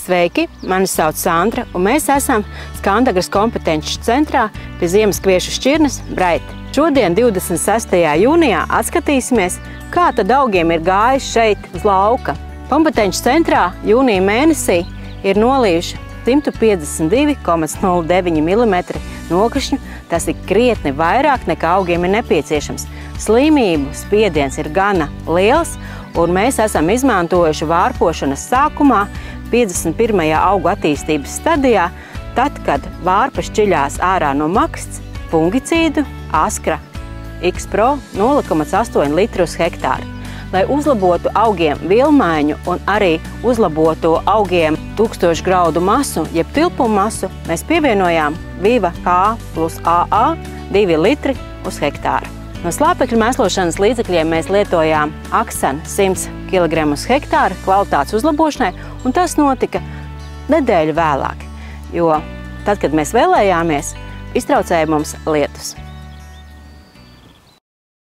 Sveiki, mani sauc Sandra, un mēs esam Skandagras kompetenču centrā pie Ziemaskviešu šķirnes Braiti. Šodien, 26. jūnijā, atskatīsimies, kā tad augiem ir gājis šeit uz lauka. Kompetenču centrā jūnija mēnesī ir nolījuši 152,09 mm nokrišņu. Tas ir krietni vairāk nekā augiem ir nepieciešams. Slimību spiediens ir gana liels, un mēs esam izmantojuši vārpošanas sākumā 51. augu attīstības stadijā, tad, kad vārpa šķiļās ārā no maksts, fungicīdu Askra X-Pro 0,8 litru uz hektāru. Lai uzlabotu augiem vilmaiņu un arī uzlabotu augiem 1000 graudu masu, jeb tilpumu masu, mēs pievienojām Viva K plus AA 2 litri uz hektāru. No slāpekļu mēslošanas līdzekļiem mēs lietojām Aksan 100 kg uz hektāru kvalitātes uzlabošanai, un tas notika nedēļu vēlāk, jo tad, kad mēs vēlējāmies, iztraucēja mums lietus.